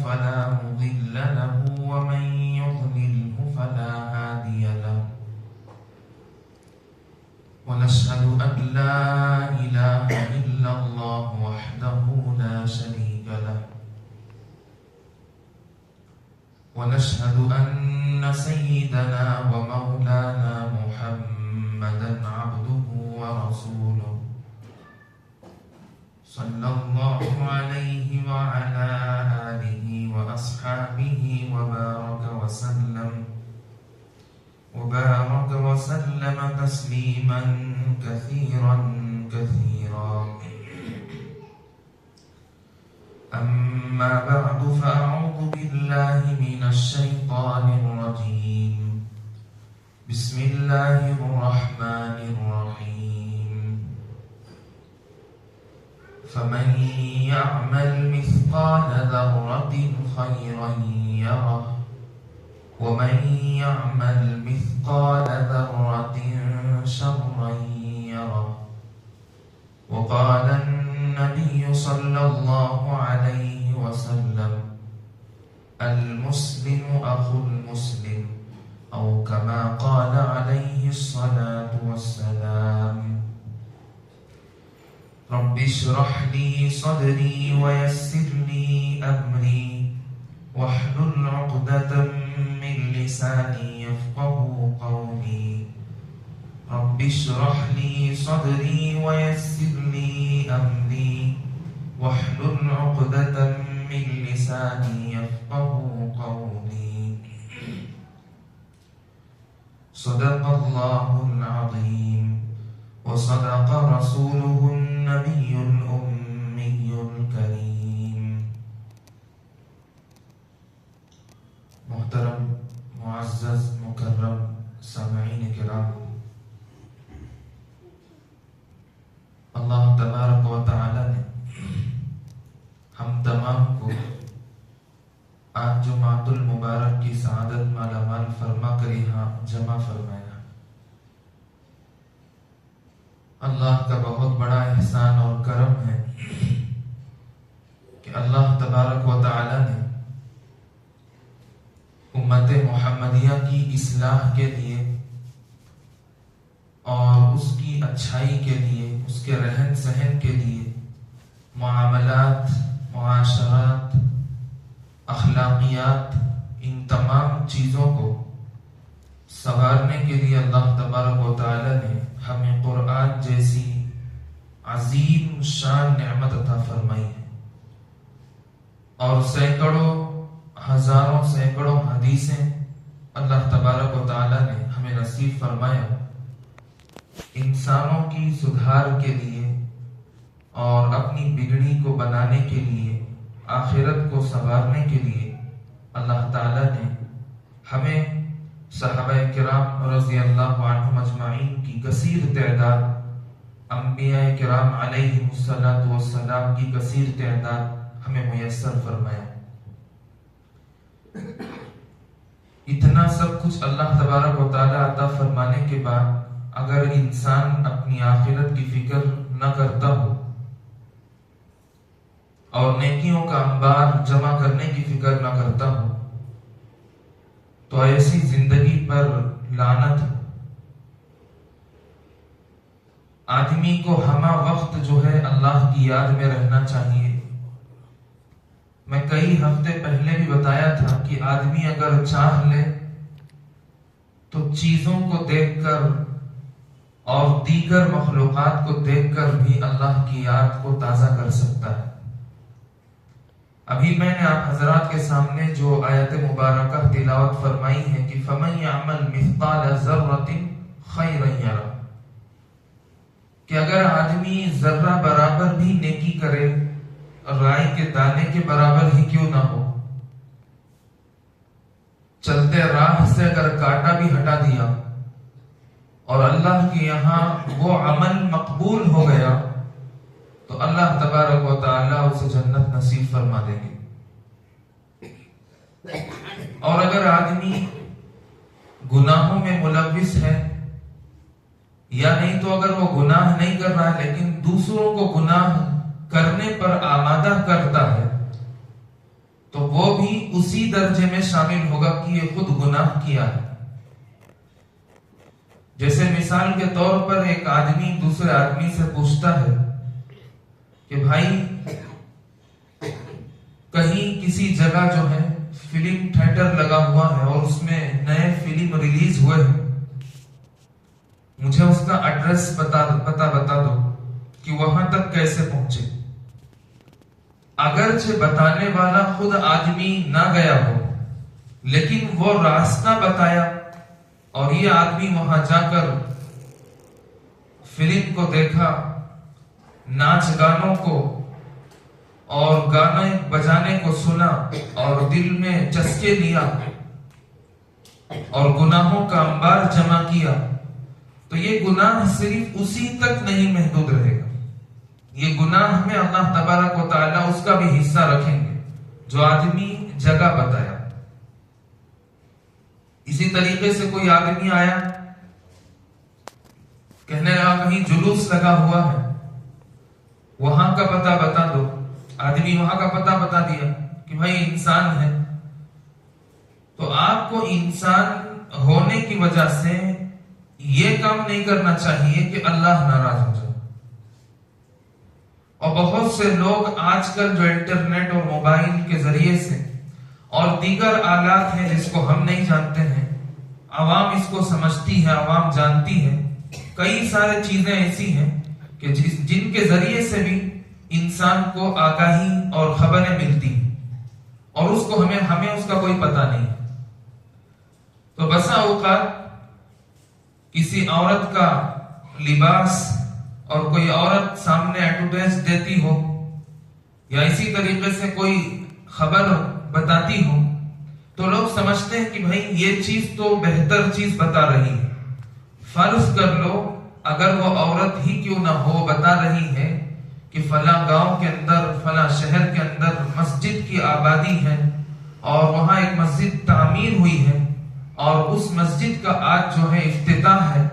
فلا مضل له ومن يضلله فلا هادي له ونشهد أن لا إله إلا الله وحده لا شريك له ونشهد أن سيدنا ومولانا محمدا عبده ورسوله صلى الله عليه وعلى آله وأصحابه وبارك وسلم تسليما كثيرا أما بعد فأعوذ بالله من الشيطان الرجيم بسم الله الرحمن الرحيم فمن يعمل مثقال ذرة خيرا يره ومن يعمل مثقال ذرة شرا يره وقال النبي صلى الله عليه وسلم المسلم أخو المسلم أو كما قال عليه الصلاة والسلام رب اشرح لي صدري ويسر لي أمري واحلل عقدة من لساني يفقه قولي رب اشرح لي صدري ويسر لي أمري واحلل عقدة من لساني يفقه قولي صدق الله العظيم وصدق رسوله النبي الأمي الكريم. محترم معزز مکرم سامعین کرام، اللہ تبارک و تعالی نے ہم تمام کو آج جمعۃ المبارک کی سعادت مالا مال فرما کر یہاں جمع فرمایا۔ اللہ کا بہت بڑا احسان اور کرم ہے کہ اللہ تبارک و تعالی نے امت محمدیہ کی اصلاح کے لیے اور اس کی اچھائی کے لیے، اس کے رہن سہن کے لیے، معاملات، معاشرات، اخلاقیات، ان تمام چیزوں کو سنوارنے کے لیے اللہ تبارک و تعالی نے ہمیں قرآن جیسی عظیم شان نعمت عطا فرمائی ہے، اور سینکڑوں ہزاروں سینکڑوں حدیثیں اللہ تبارک و تعالی نے ہمیں نصیب فرمایا انسانوں کی سدھار کے لیے اور اپنی بگڑی کو بنانے کے لیے، آخرت کو سنوارنے کے لیے۔ اللہ تعالی نے ہمیں صحابہ کرام رضی اللہ عنہم اجمعین کی کثیر تعداد، انبیاء کرام علیہم السلام کی کثیر تعداد ہمیں میسر فرمایا۔ اتنا سب کچھ اللہ تبارک و تعالی عطا فرمانے کے بعد اگر انسان اپنی آخرت کی فکر نہ کرتا ہو اور نیکیوں کا انبار جمع کرنے کی فکر نہ کرتا ہو تو ایسی زندگی پر لعنت ہو۔ آدمی کو ہمہ وقت جو ہے اللہ کی یاد میں رہنا چاہیے۔ میں کئی ہفتے پہلے بھی بتایا تھا کہ آدمی اگر چاہ لے تو چیزوں کو دیکھ کر اور دیگر مخلوقات کو دیکھ کر بھی اللہ کی یاد کو تازہ کر سکتا ہے۔ ابھی میں نے آپ حضرات کے سامنے جو آیت مبارکہ تلاوت فرمائی ہے کہ فَمَن يَعْمَلْ مِثْقَالَ ذَرَّةٍ خَيْرًا يَرَهُ، کہ اگر آدمی ذرہ برابر بھی نیکی کرے، رائی کے دانے کے برابر ہی کیوں نہ ہو، چلتے راہ سے اگر کانٹا بھی ہٹا دیا اور اللہ کے یہاں وہ عمل مقبول ہو گیا تو اللہ تبارک و تعالی اسے جنت نصیب فرما دیں گے۔ اور اگر آدمی گناہوں میں ملوث ہے، یا نہیں تو اگر وہ گناہ نہیں کر رہا ہے لیکن دوسروں کو گناہ کرنے پر آمادہ کرتا ہے، تو وہ بھی اسی درجے میں شامل ہوگا کہ یہ خود گناہ کیا ہے۔ جیسے مثال کے طور پر ایک آدمی دوسرے آدمی سے پوچھتا ہے کہ بھائی کہیں کسی جگہ جو ہے فلم تھیٹر لگا ہوا ہے اور اس میں نئے فلم ریلیز ہوئے ہیں، مجھے اس کا ایڈریس پتا بتا دو کہ وہاں تک کیسے پہنچے۔ اگرچہ بتانے والا خود آدمی نہ گیا ہو، لیکن وہ راستہ بتایا اور یہ آدمی وہاں جا کر فلم کو دیکھا، ناچ گانوں کو اور گانے بجانے کو سنا اور دل میں چسکے لیا اور گناہوں کا انبار جمع کیا، تو یہ گناہ صرف اسی تک نہیں محدود رہے گا، یہ گناہ میں اللہ تبارک و تعالیٰ اس کا بھی حصہ رکھیں گے جو آدمی جگہ بتایا۔ اسی طریقے سے کوئی آدمی آیا کہنے لگا کہیں جلوس لگا ہوا ہے، وہاں کا پتہ بتا دو۔ آدمی وہاں کا پتہ بتا دیا کہ بھائی انسان ہے، تو آپ کو انسان ہونے کی وجہ سے یہ کام نہیں کرنا چاہیے کہ اللہ ناراض ہو جائے۔ اور بہت سے لوگ آج کل جو انٹرنیٹ اور موبائل کے ذریعے سے اور دیگر آلات ہیں جس کو ہم نہیں جانتے ہیں، عوام اس کو سمجھتی ہے، عوام جانتی ہے، کئی سارے چیزیں ایسی ہیں کہ جن کے ذریعے سے بھی انسان کو آگاہی اور خبریں ملتی ہیں اور اس کو ہمیں اس کا کوئی پتہ نہیں ہے۔ تو بسا اوقات کسی عورت کا لباس اور کوئی عورت سامنے ایڈورٹائز دیتی ہو یا اسی طریقے سے کوئی خبر بتاتی ہو تو لوگ سمجھتے ہیں کہ بھائی یہ چیز تو بہتر چیز بتا رہی ہے۔ فرض کر لو اگر وہ عورت ہی کیوں نہ ہو بتا رہی ہے کہ فلاں گاؤں کے اندر فلاں شہر کے اندر مسجد کی آبادی ہے اور وہاں ایک مسجد تعمیر ہوئی ہے اور اس مسجد کا آج جو ہے افتتاح ہے،